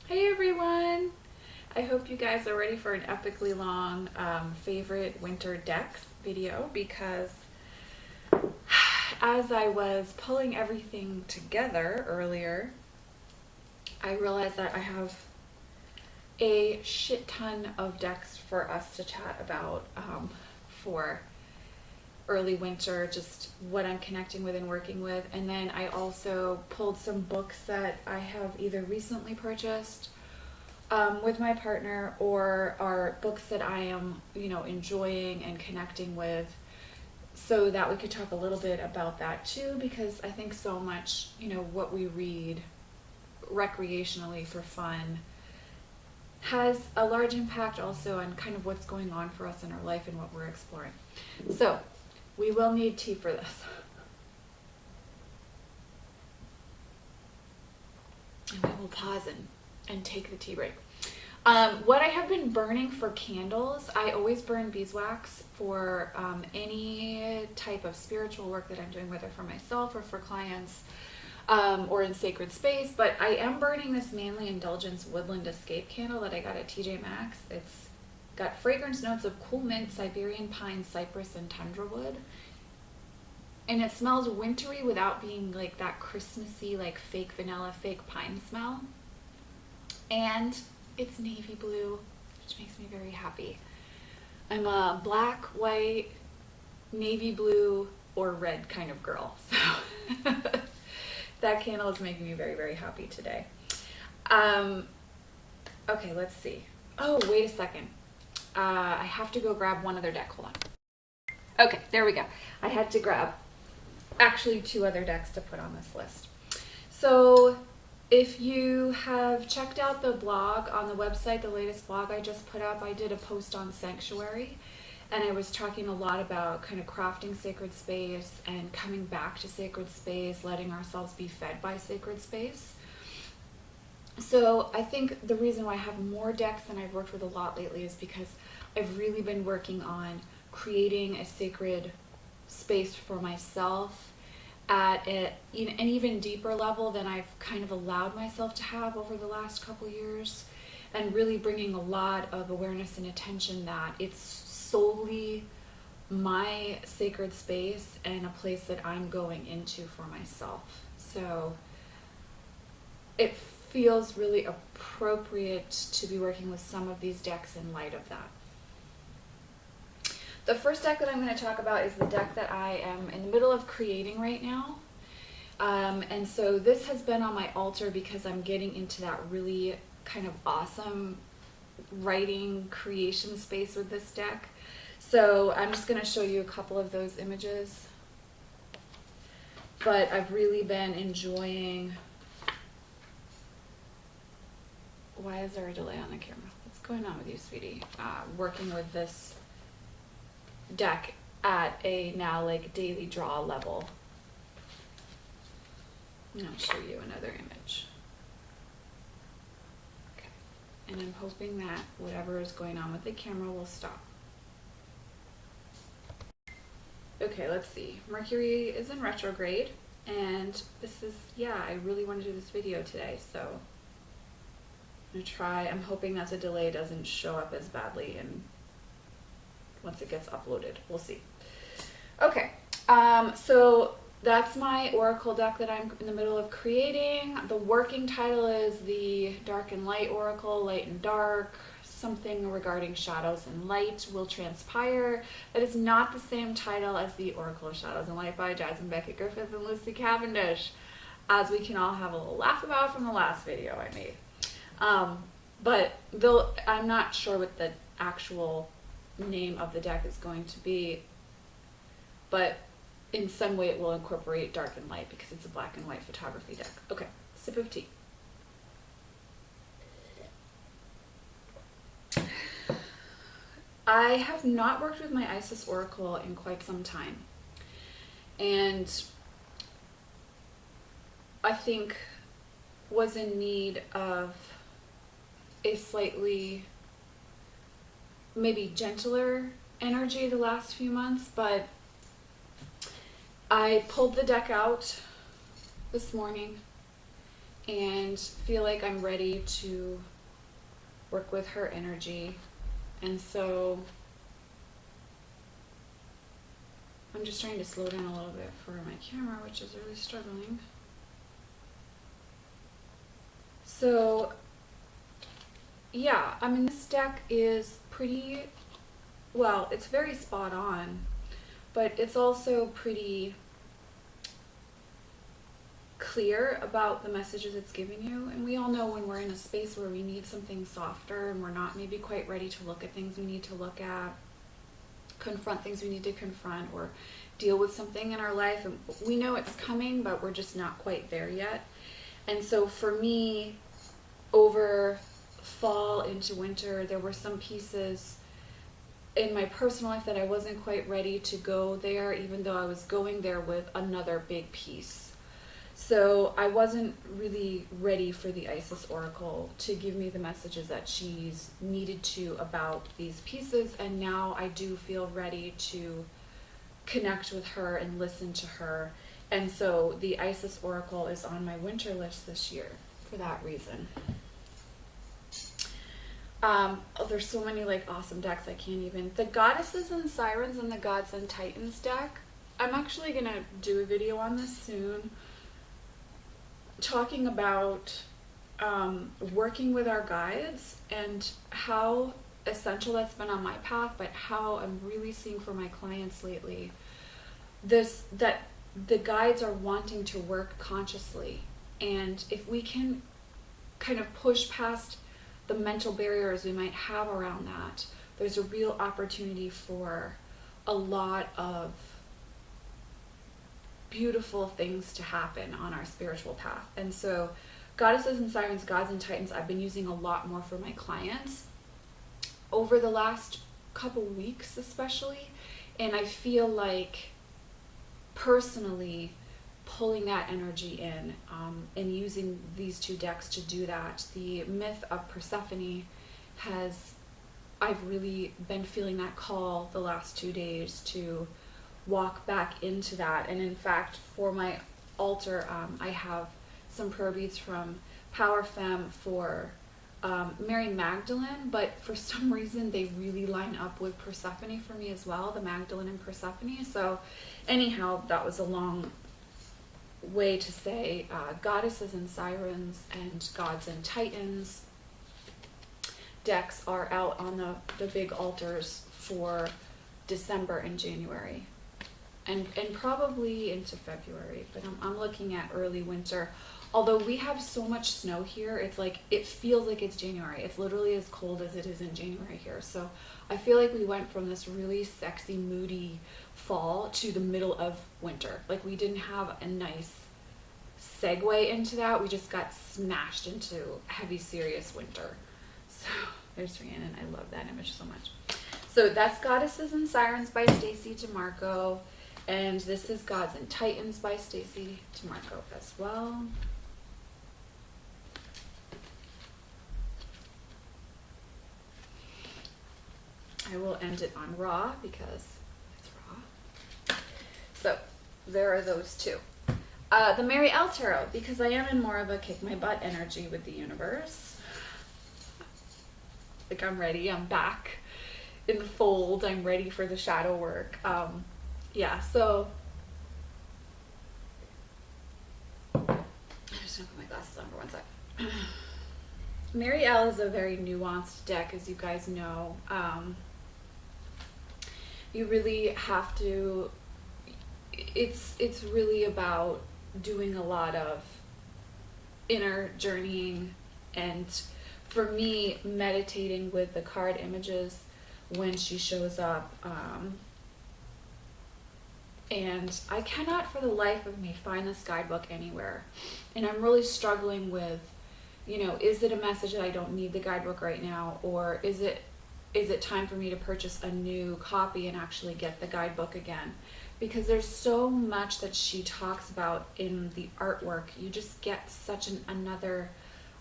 Hey everyone! I hope you guys are ready for an epically long favorite winter decks video, because as I was pulling everything together earlier, I realized that I have a shit ton of decks for us to chat about for early winter, just what I'm connecting with and working with. And then I also pulled some books that I have either recently purchased with my partner, or are books that I am, enjoying and connecting with, so that we could talk a little bit about that too, because I think so much, what we read recreationally for fun has a large impact also on kind of what's going on for us in our life and what we're exploring. So we will need tea for this. And we will pause and take the tea break. What I have been burning for candles, I always burn beeswax for any type of spiritual work that I'm doing, whether for myself or for clients, or in sacred space. But I am burning this Manly Indulgence Woodland Escape candle that I got at TJ Maxx. It's got fragrance notes of cool mint, Siberian pine, cypress, and tundra wood. And it smells wintry without being like that Christmassy, like fake vanilla, fake pine smell. And it's navy blue, which makes me very happy. I'm a black, white, navy blue, or red kind of girl. So that candle is making me very, very happy today. Okay, let's see. Oh, wait a second. I have to go grab one other deck. Hold on. Okay, there we go. I had to grab actually two other decks to put on this list. So if you have checked out the blog on the website, the latest blog I just put up, I did a post on sanctuary, and I was talking a lot about kind of crafting sacred space and coming back to sacred space, letting ourselves be fed by sacred space. So I think the reason why I have more decks than I've worked with a lot lately is because I've really been working on creating a sacred space for myself at an even deeper level than I've kind of allowed myself to have over the last couple years, and really bringing a lot of awareness and attention that it's solely my sacred space and a place that I'm going into for myself. So it feels really appropriate to be working with some of these decks in light of that. The first deck that I'm going to talk about is the deck that I am in the middle of creating right now. And so this has been on my altar because I'm getting into that really kind of awesome writing creation space with this deck. So I'm just going to show you a couple of those images. But I've really been enjoying... Why is there a delay on the camera? What's going on with you, sweetie? Working with this deck at a now like daily draw level. And I'll show you another image. Okay. And I'm hoping that whatever is going on with the camera will stop. Okay, let's see. Mercury is in retrograde, and this is, I really want to do this video today, so I'm gonna try. I'm hoping that the delay doesn't show up as badly and once it gets uploaded. We'll see. Okay, so that's my oracle deck that I'm in the middle of creating. The working title is the Dark and Light Oracle, Light and Dark, something regarding shadows and light will transpire. That is not the same title as the Oracle of Shadows and Light by Jasmine Beckett Griffith and Lucy Cavendish, as we can all have a little laugh about from the last video I made. But I'm not sure what the actual name of the deck is going to be, but in some way it will incorporate dark and light because it's a black and white photography deck. Okay, sip of tea. I have not worked with my Isis Oracle in quite some time, and I think was in need of a slightly maybe gentler energy the last few months, but I pulled the deck out this morning and feel like I'm ready to work with her energy. And so I'm just trying to slow down a little bit for my camera, which is really struggling. So yeah, I mean, this deck is pretty, well, it's very spot on, but it's also pretty clear about the messages it's giving you. And we all know when we're in a space where we need something softer and we're not maybe quite ready to look at things we need to look at, confront things we need to confront, or deal with something in our life, and we know it's coming, but we're just not quite there yet. And so for me, over fall into winter, there were some pieces in my personal life that I wasn't quite ready to go there, even though I was going there with another big piece. So I wasn't really ready for the Isis Oracle to give me the messages that she's needed to about these pieces, and now I do feel ready to connect with her and listen to her. And so the Isis Oracle is on my winter list this year for that reason. There's so many like awesome decks I can't even. The Goddesses and Sirens and the Gods and Titans deck, I'm actually gonna do a video on this soon, talking about working with our guides and how essential that's been on my path, but how I'm really seeing for my clients lately that the guides are wanting to work consciously. And if we can kind of push past the mental barriers we might have around that, there's a real opportunity for a lot of beautiful things to happen on our spiritual path. And so Goddesses and Sirens, Gods and Titans, I've been using a lot more for my clients over the last couple weeks especially, and I feel like personally pulling that energy in and using these two decks to do that. The myth of Persephone I've really been feeling that call the last 2 days to walk back into that. And in fact, for my altar, I have some prayer beads from Power Femme for Mary Magdalene, but for some reason they really line up with Persephone for me as well, the Magdalene and Persephone. So anyhow, that was a long way to say Goddesses and Sirens and Gods and Titans decks are out on the big altars for December and January, and probably into February, but I'm looking at early winter. Although we have so much snow here, it's like, it feels like it's January. It's literally as cold as it is in January here. So I feel like we went from this really sexy, moody fall to the middle of winter. Like, we didn't have a nice segue into that. We just got smashed into heavy, serious winter. So there's Rhiannon. I love that image so much. So that's Goddesses and Sirens by Stacey DeMarco. And this is Gods and Titans by Stacey DeMarco as well. I will end it on raw because it's raw. So there are those two. The Marielle Tarot, because I am in more of a kick my butt energy with the universe. Like, I'm ready, I'm back in the fold, I'm ready for the shadow work. Yeah, so I'm just gonna put my glasses on for 1 sec. Marielle is a very nuanced deck, as you guys know. You really have to, it's really about doing a lot of inner journeying, and for me, meditating with the card images when she shows up. And I cannot for the life of me find this guidebook anywhere. And I'm really struggling with, you know, is it a message that I don't need the guidebook right now? Or is it time for me to purchase a new copy and actually get the guidebook again? Because there's so much that she talks about in the artwork. You just get such another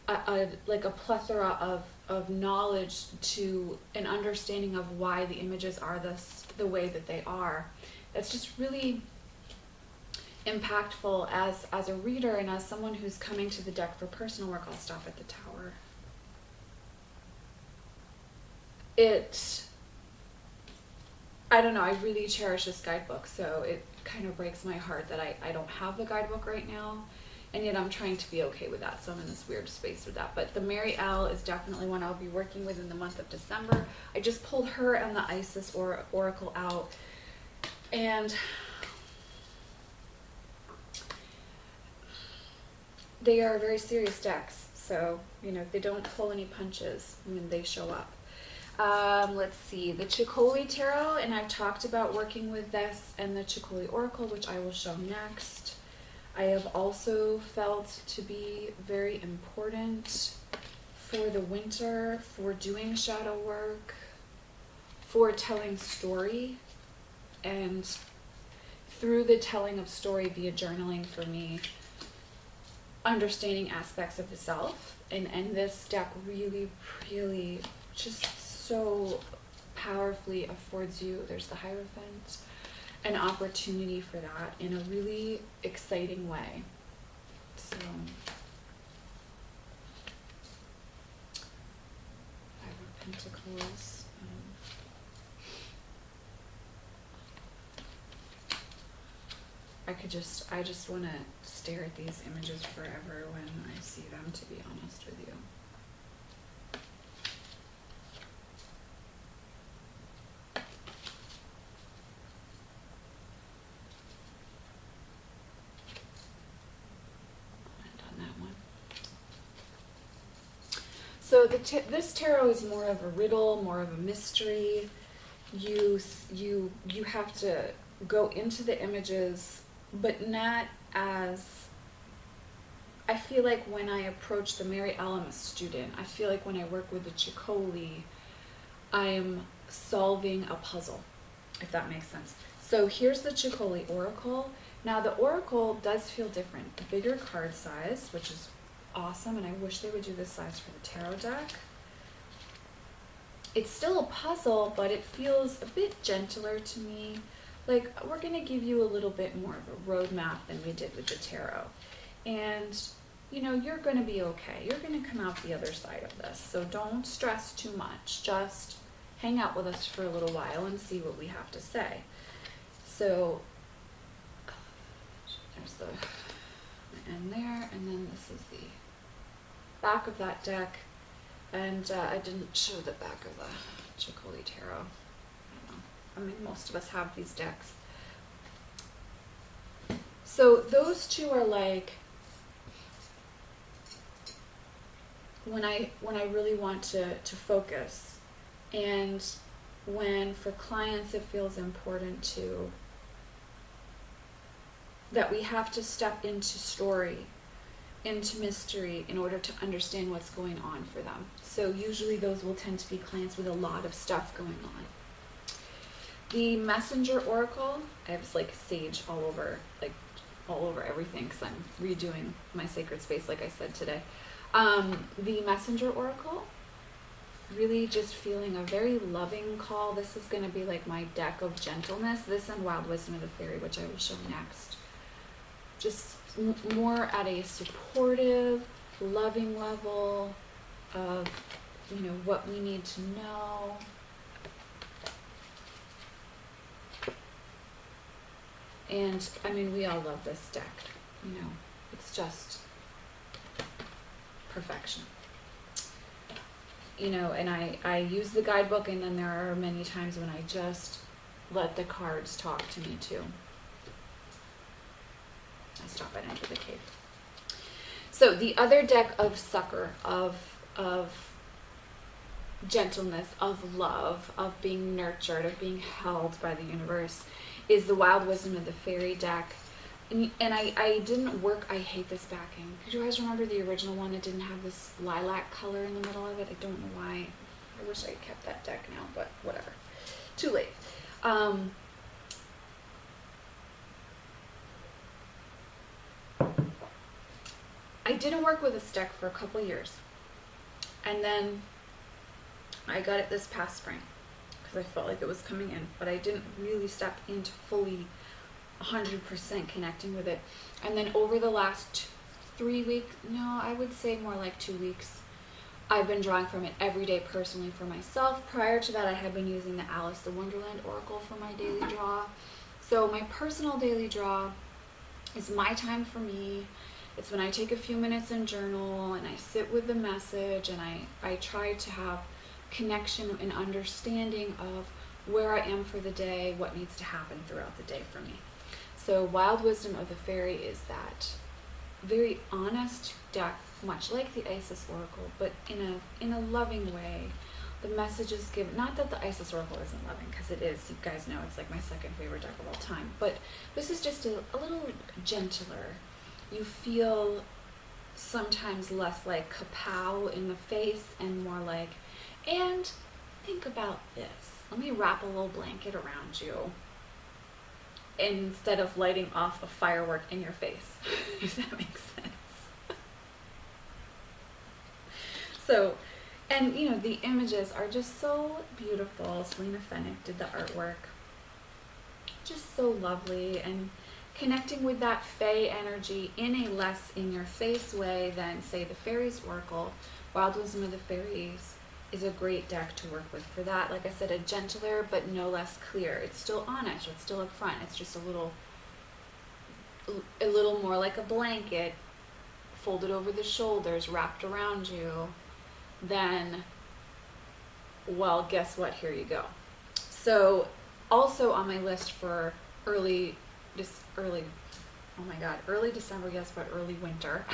plethora of knowledge to an understanding of why the images are the way that they are. It's just really impactful as a reader and as someone who's coming to the deck for personal work. I'll stop at the Tower. I don't know, I really cherish this guidebook, so it kind of breaks my heart that I don't have the guidebook right now, and yet I'm trying to be okay with that, so I'm in this weird space with that. But the Marielle is definitely one I'll be working with in the month of December. I just pulled her and the Isis Oracle out, and they are very serious decks, so, you know, they don't pull any punches when they show up. Let's see, the Chicoli Tarot, and I've talked about working with this and the Chicoli Oracle, which I will show next. I have also felt to be very important for the winter, for doing shadow work, for telling story, and through the telling of story via journaling for me, understanding aspects of the self, and this deck really, really just so powerfully affords you, there's the Hierophant, an opportunity for that in a really exciting way. So, Five of Pentacles. I just want to stare at these images forever when I see them, to be honest with you. So this tarot is more of a riddle, more of a mystery. You have to go into the images, but not as, I feel like when I approach the Marielle, I'm a student. I feel like when I work with the Chicoli, I am solving a puzzle, if that makes sense. So here's the Chicoli Oracle. Now the Oracle does feel different. A bigger card size, which is awesome, and I wish they would do this size for the tarot deck. It's still a puzzle, but it feels a bit gentler to me. Like, we're going to give you a little bit more of a roadmap than we did with the tarot. And, you know, you're going to be okay. You're going to come out the other side of this. So don't stress too much. Just hang out with us for a little while and see what we have to say. So there's the end there, and then this is the back of that deck. And I didn't show the back of the Chicoli Tarot. I mean, most of us have these decks. So those two are like when I really want to focus, and when for clients it feels important to that we have to step into story, into mystery in order to understand what's going on for them. So usually those will tend to be clients with a lot of stuff going on. The Messenger Oracle, I have like sage all over everything because I'm redoing my sacred space, like I said today. The Messenger Oracle, really just feeling a very loving call. This is going to be like my deck of gentleness. This and Wild Wisdom of the Fairy, which I will show next. Just more at a supportive, loving level of, you know, what we need to know. And I mean, we all love this deck, you know, it's just perfection. You know, and I use the guidebook, and then there are many times when I just let the cards talk to me too. I stop and enter the cave. So the other deck of succor, of gentleness, of love, of being nurtured, of being held by the universe, is the Wild Wisdom of the Fairy deck. And I didn't work, I hate this backing. Could you guys remember the original one that didn't have this lilac color in the middle of it? I don't know why. I wish I kept that deck now, but whatever. Too late. I didn't work with this deck for a couple years. And then I got it this past spring because I felt like it was coming in, but I didn't really step into fully 100% connecting with it. And then over the last 3 weeks, no, I would say more like 2 weeks, I've been drawing from it every day personally for myself. Prior to that, I had been using the Alice the Wonderland Oracle for my daily draw. So my personal daily draw is my time for me. It's when I take a few minutes and journal and I sit with the message and I try to have connection and understanding of where I am for the day, what needs to happen throughout the day for me. So Wild Wisdom of the Fairy is that very honest deck, much like the Isis Oracle, but in a loving way. The message is given, not that the Isis Oracle isn't loving, because it is, you guys know it's like my second favorite deck of all time, but this is just a little gentler. You feel sometimes less like kapow in the face and more like, and think about this. Let me wrap a little blanket around you instead of lighting off a firework in your face, if that makes sense. So, and you know, the images are just so beautiful. Selena Fennick did the artwork. Just so lovely, and connecting with that fae energy in a less in your face way than, say, the Fairies Oracle. Wild Wisdom of the Fairies is a great deck to work with for that. Like I said, a gentler but no less clear. It's still honest, it's still up front. It's just a little more like a blanket folded over the shoulders, wrapped around you, than, well, guess what, here you go. So also on my list for early December, yes, but early winter,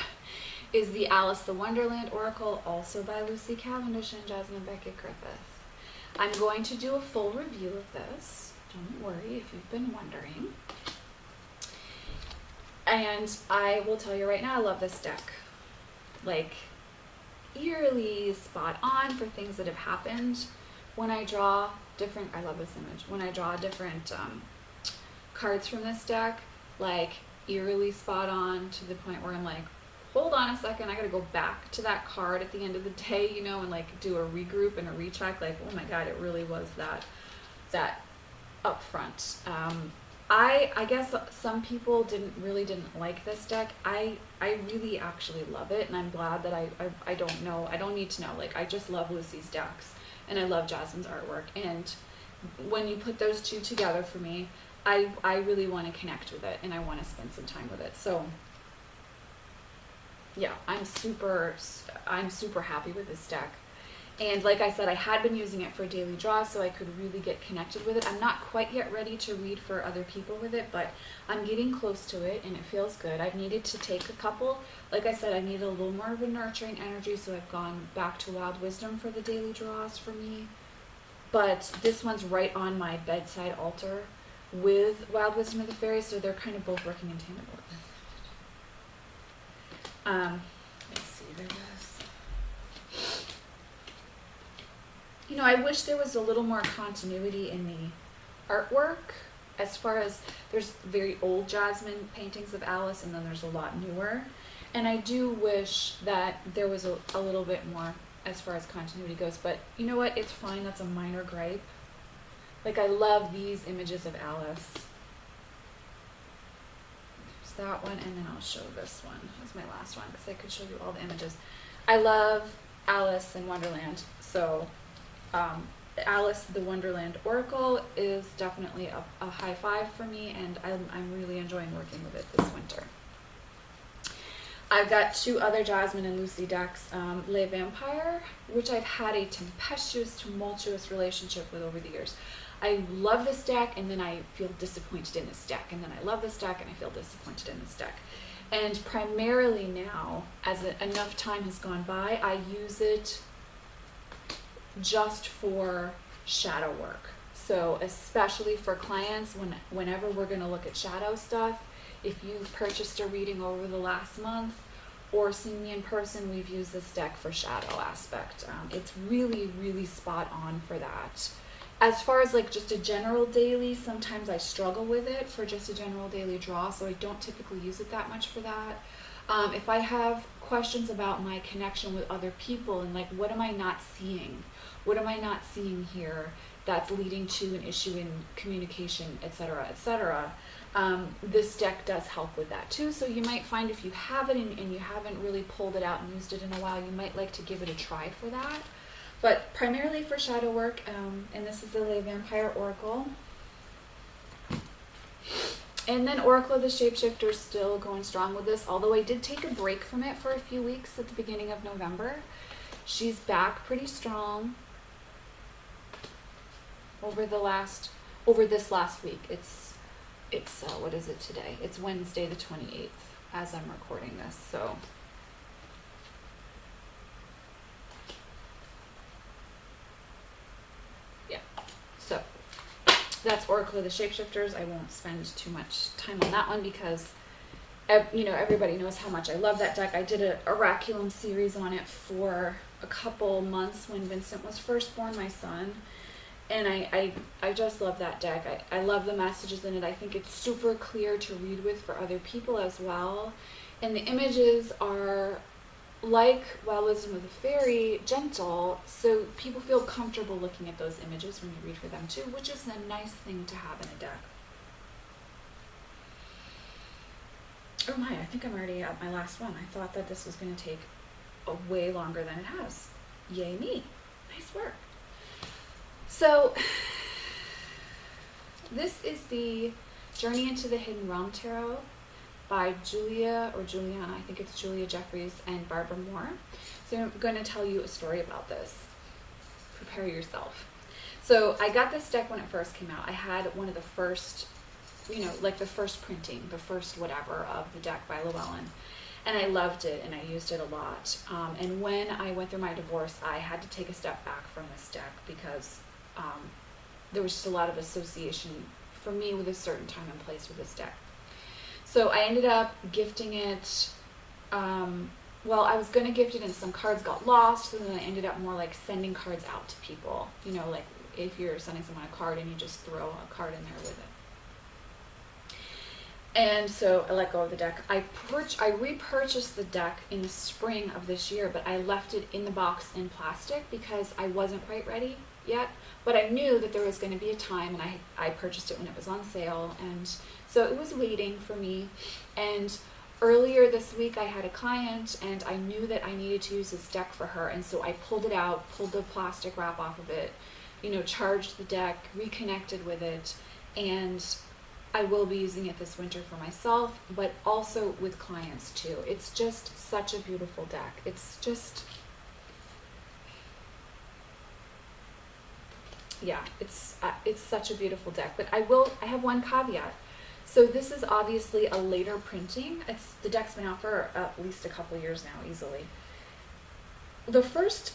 is the Alice the Wonderland Oracle, also by Lucy Cavendish and Jasmine Beckett Griffith. I'm going to do a full review of this. Don't worry if you've been wondering. And I will tell you right now, I love this deck. Like, eerily spot on for things that have happened. When I draw different, I love this image, when I draw different cards from this deck, like eerily spot on to the point where I'm like, hold on a second, I gotta go back to that card at the end of the day, you know, and like do a regroup and a recheck, like, oh my god, it really was that up front. I guess some people didn't like this deck. I really actually love it, and I'm glad that I don't need to know, like, I just love Lucy's decks and I love Jasmine's artwork, and when you put those two together for me, I really want to connect with it and I want to spend some time with it. So yeah, I'm super happy with this deck. And like I said, I had been using it for daily draws so I could really get connected with it. I'm not quite yet ready to read for other people with it, but I'm getting close to it and it feels good. I've needed to take a couple. Like I said, I need a little more of a nurturing energy, so I've gone back to Wild Wisdom for the daily draws for me. But this one's right on my bedside altar with Wild Wisdom of the Fairies, so they're kind of both working in tandem. Let's see, there was... You know, I wish there was a little more continuity in the artwork, as far as there's very old Jasmine paintings of Alice and then there's a lot newer. And I do wish that there was a little bit more as far as continuity goes, but you know what, it's fine, that's a minor gripe. Like, I love these images of Alice. There's that one, and then I'll show this one. That's my last one, because I could show you all the images. I love Alice in Wonderland, so Alice the Wonderland Oracle is definitely a high five for me, and I'm really enjoying working with it this winter. I've got two other Jasmine and Lucy decks, Les Vampire, which I've had a tempestuous, tumultuous relationship with over the years. I love this deck, and then I feel disappointed in this deck, and then I love this deck, and I feel disappointed in this deck. And primarily now, as enough time has gone by, I use it just for shadow work. So especially for clients, whenever we're going to look at shadow stuff, if you've purchased a reading over the last month or seen me in person, we've used this deck for shadow aspect. It's really, really spot on for that. As far as like just a general daily, sometimes I struggle with it for just a general daily draw, so I don't typically use it that much for that. If I have questions about my connection with other people and like, what am I not seeing? What am I not seeing here that's leading to an issue in communication, etc., etc., This deck does help with that too. So you might find if you have it and you haven't really pulled it out and used it in a while, you might like to give it a try for that. But primarily for shadow work, and this is the Lay Vampire Oracle. And then Oracle of the Shapeshifters still going strong with this, although I did take a break from it for a few weeks at the beginning of November. She's back pretty strong over this last week. It's what is it today? It's Wednesday the 28th as I'm recording this. So yeah. So that's Oracle of the Shapeshifters. I won't spend too much time on that one because everybody knows how much I love that deck. I did a Oraculum series on it for a couple months when Vincent was first born, my son. And I just love that deck. I love the messages in it. I think it's super clear to read with for other people as well. And the images are like Wisdom of the Fairy, gentle, so people feel comfortable looking at those images when you read for them too, which is a nice thing to have in a deck. Oh my, I think I'm already at my last one. I thought that this was going to take a way longer than it has. Yay me. Nice work. So this is the Journey into the Hidden Realm Tarot by Juliana, I think it's Julia Jeffries and Barbara Moore. So I'm going to tell you a story about this. Prepare yourself. So I got this deck when it first came out. I had one of the first, like the first printing, the first whatever of the deck by Llewellyn. And I loved it and I used it a lot. And when I went through my divorce, I had to take a step back from this deck because there was just a lot of association for me with a certain time and place with this deck. So I ended up gifting it. Well, I was going to gift it and some cards got lost, so then I ended up more like sending cards out to people. Like if you're sending someone a card and you just throw a card in there with it. And so I let go of the deck. I repurchased the deck in the spring of this year, but I left it in the box in plastic because I wasn't quite ready yet. But I knew that there was going to be a time, and I purchased it when it was on sale, and so it was waiting for me. And earlier this week I had a client, and I knew that I needed to use this deck for her, and so I pulled it out, pulled the plastic wrap off of it, charged the deck, reconnected with it, and I will be using it this winter for myself, but also with clients too. It's just such a beautiful deck. It's just, yeah, it's such a beautiful deck. But I have one caveat. So this is obviously a later printing. The deck's been out for at least a couple years now, easily. The first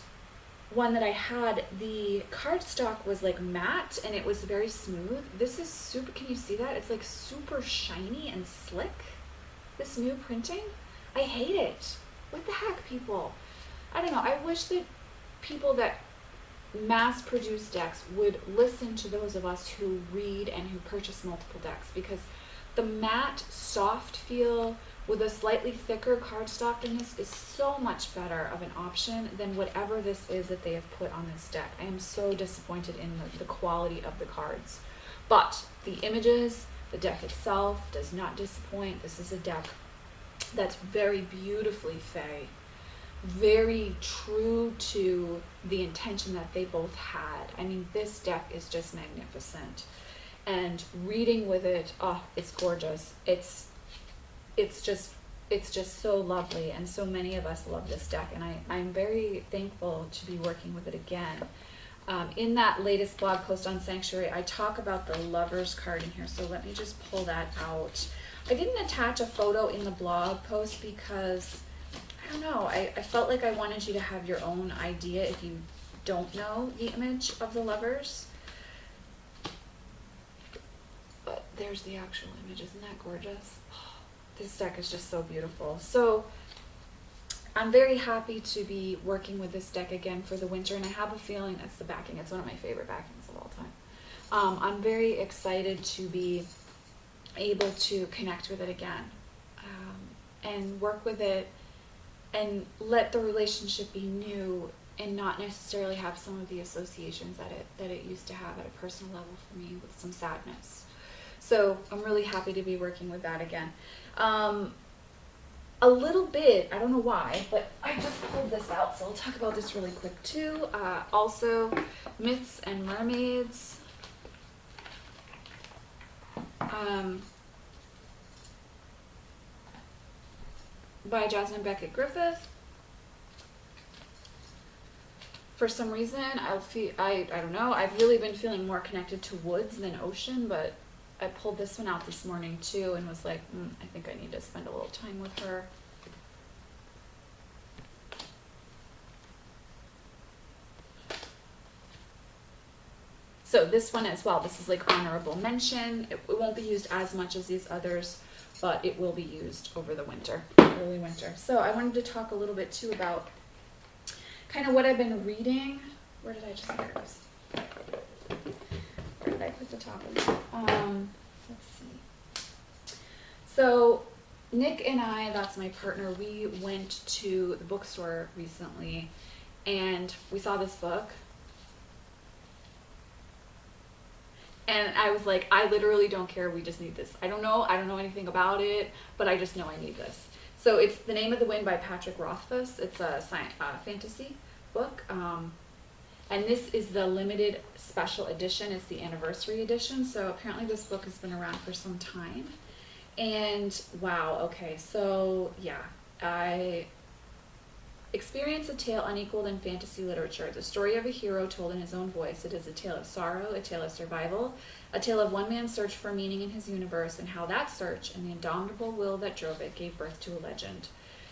one that I had, the cardstock was like matte and it was very smooth. This is super, can you see that? It's like super shiny and slick. This new printing, I hate it. What the heck, people? I don't know. I wish that people that mass produce decks would listen to those of us who read and who purchase multiple decks, because the matte soft feel with a slightly thicker cardstock in this is so much better of an option than whatever this is that they have put on this deck. I am so disappointed in the quality of the cards. But the images, the deck itself does not disappoint. This is a deck that's very beautifully fae, very true to the intention that they both had. I mean, this deck is just magnificent. And reading with it, oh, it's gorgeous. It's just so lovely, and so many of us love this deck, and I'm very thankful to be working with it again. In that latest blog post on Sanctuary, I talk about the Lovers card in here, so let me just pull that out. I didn't attach a photo in the blog post because, I don't know, I felt like I wanted you to have your own idea if you don't know the image of the Lovers. But there's the actual image. Isn't that gorgeous? This deck is just so beautiful. So I'm very happy to be working with this deck again for the winter, and I have a feeling that's the backing. It's one of my favorite backings of all time. I'm very excited to be able to connect with it again, and work with it and let the relationship be new and not necessarily have some of the associations that it used to have at a personal level for me, with some sadness. So I'm really happy to be working with that again. A little bit, I don't know why, but I just pulled this out, so I'll talk about this really quick too. Also, Myths and Mermaids. By Jasmine Beckett Griffith. For some reason, I don't know, I've really been feeling more connected to woods than ocean, but I pulled this one out this morning too and was like, I think I need to spend a little time with her. So this one as well, this is like honorable mention. It won't be used as much as these others, but it will be used over the winter, early winter. So I wanted to talk a little bit too about kind of what I've been reading. Where did I just put this? Where did I put the top of it? Let's see. So Nick and I, that's my partner, we went to the bookstore recently and we saw this book. And I was like, I literally don't care, we just need this. I don't know anything about it, but I just know I need this. So it's The Name of the Wind by Patrick Rothfuss. It's a fantasy book. And this is the limited special edition. It's the anniversary edition. So apparently this book has been around for some time. And wow, okay, so yeah, I experience a tale unequaled in fantasy literature. The story of a hero told in his own voice. It is a tale of sorrow, a tale of survival, a tale of one man's search for meaning in his universe and how that search and the indomitable will that drove it gave birth to a legend.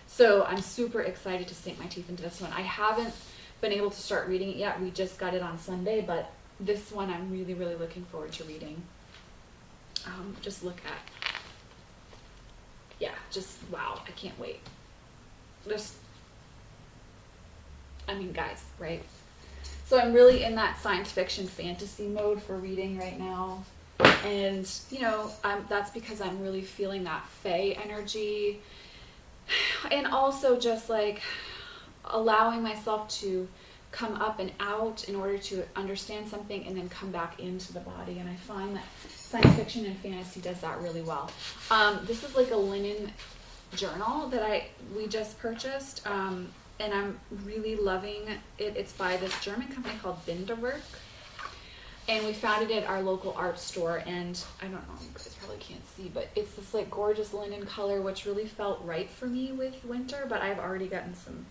So I'm super excited to sink my teeth into this one. I haven't been able to start reading it yet. We just got it on Sunday, but this one I'm really, really looking forward to reading. Just look at, yeah, just wow, I can't wait. I mean, guys, right? So I'm really in that science fiction fantasy mode for reading right now. And, you know, that's because I'm really feeling that fae energy. And also just like allowing myself to come up and out in order to understand something and then come back into the body. And I find that science fiction and fantasy does that really well. This is like a linen journal that we just purchased. And I'm really loving it. It's by this German company called Binderwerk. And we found it at our local art store. And I don't know, you guys probably can't see, but it's this like gorgeous linen color, which really felt right for me with winter. But I've already gotten some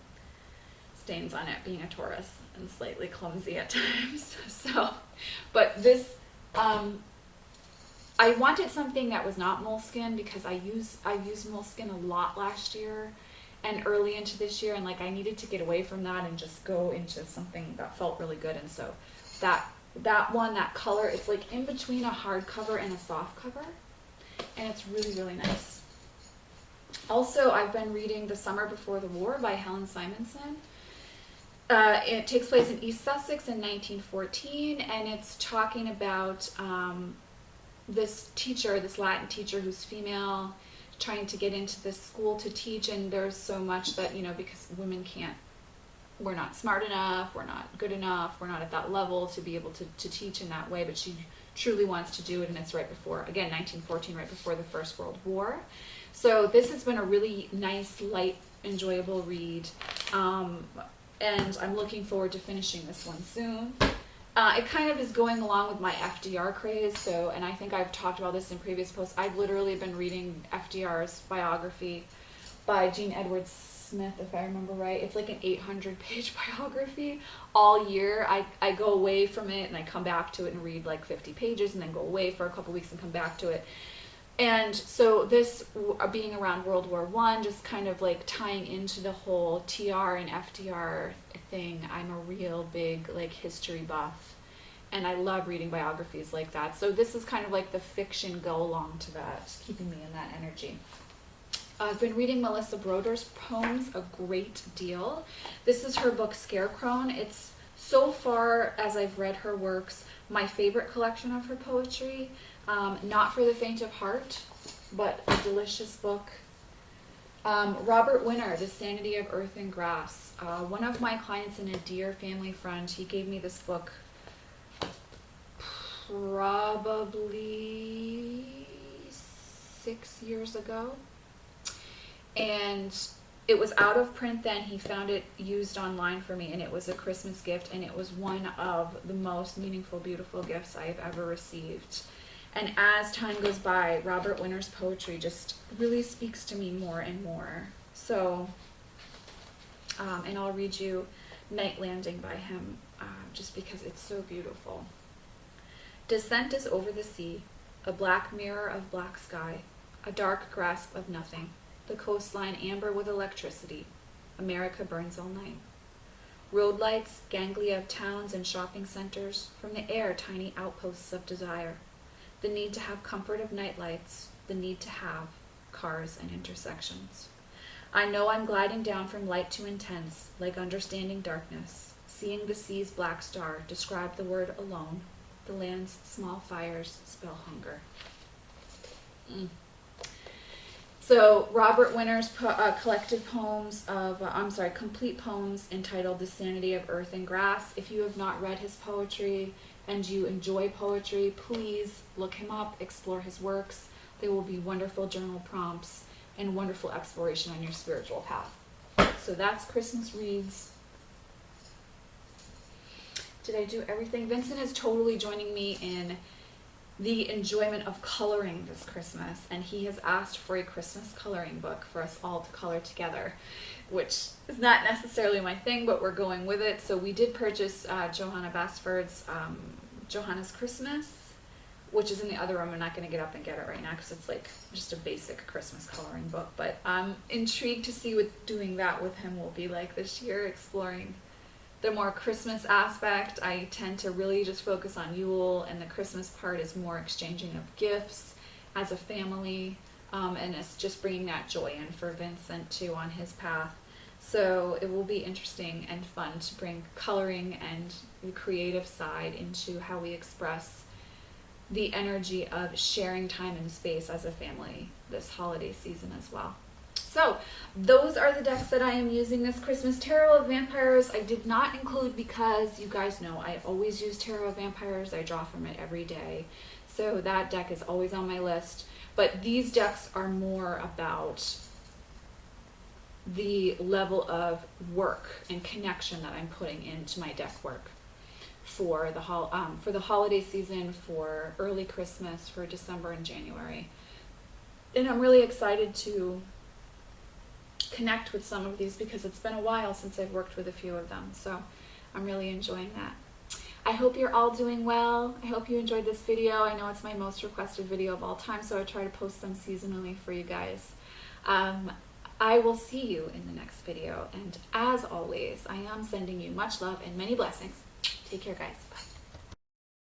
stains on it, being a Taurus and slightly clumsy at times. So, but this, I wanted something that was not moleskin because I used moleskin a lot last year and early into this year, and like I needed to get away from that and just go into something that felt really good. And so that color, it's like in between a hardcover and a soft cover, and it's really, really nice. Also, I've been reading The Summer Before the War by Helen Simonson. It takes place in East Sussex in 1914, and it's talking about this Latin teacher who's female, trying to get into this school to teach, and there's so much that, you know, because women we're not smart enough, we're not good enough, we're not at that level to be able to teach in that way, but she truly wants to do it, and it's right before, again, 1914, right before the First World War. So this has been a really nice, light, enjoyable read, and I'm looking forward to finishing this one soon. It kind of is going along with my FDR craze, so, and I think I've talked about this in previous posts, I've literally been reading FDR's biography by Jean Edward Smith, if I remember right. It's like an 800-page biography all year. I go away from it and I come back to it and read like 50 pages and then go away for a couple weeks and come back to it. And so this being around World War I, just kind of like tying into the whole TR and FDR thing, I'm a real big like history buff, and I love reading biographies like that. So this is kind of like the fiction go along to that, keeping me in that energy. I've been reading Melissa Broder's poems a great deal. This is her book Scarecrow. It's, so far as I've read her works, my favorite collection of her poetry. Not for the faint of heart, but a delicious book. Robert Winter, The Sanity of Earth and Grass. One of my clients and a dear family friend, he gave me this book probably 6 years ago. And it was out of print then. He found it used online for me, and it was a Christmas gift, and it was one of the most meaningful, beautiful gifts I've ever received. And as time goes by, Robert Winter's poetry just really speaks to me more and more. So, and I'll read you Night Landing by him, just because it's so beautiful. Descent is over the sea, a black mirror of black sky, a dark grasp of nothing. The coastline amber with electricity. America burns all night. Road lights, ganglia of towns and shopping centers, from the air tiny outposts of desire. The need to have comfort of night lights, the need to have cars and intersections. I know I'm gliding down from light to intense, like understanding darkness, seeing the sea's black star describe the word alone, the land's small fires spell hunger. So Robert Winter's collected poems of, complete poems entitled The Sanity of Earth and Grass. If you have not read his poetry and you enjoy poetry, please look him up, explore his works. They will be wonderful journal prompts and wonderful exploration on your spiritual path. So that's Christmas Reads. Did I do everything? Vincent is totally joining me in the enjoyment of coloring this Christmas, and he has asked for a Christmas coloring book for us all to color together, which is not necessarily my thing, but we're going with it. So we did purchase Johanna Basford's Johanna's Christmas, which is in the other room. I'm not going to get up and get it right now because it's like just a basic Christmas coloring book, but I'm intrigued to see what doing that with him will be like this year, exploring the more Christmas aspect. I tend to really just focus on Yule, and the Christmas part is more exchanging of gifts as a family, and it's just bringing that joy in for Vincent too on his path. So it will be interesting and fun to bring coloring and the creative side into how we express the energy of sharing time and space as a family this holiday season as well. So those are the decks that I am using this Christmas. Tarot of Vampires I did not include because you guys know I always use Tarot of Vampires. I draw from it every day. So that deck is always on my list. But these decks are more about the level of work and connection that I'm putting into my deck work for the holiday season, for early Christmas, for December and January. And I'm really excited to connect with some of these because it's been a while since I've worked with a few of them, so I'm really enjoying that. I hope you're all doing well. I hope you enjoyed this video. I know it's my most requested video of all time, so I try to post them seasonally for you guys. I will see you in the next video, and as always, I am sending you much love and many blessings. Take care, guys. Bye.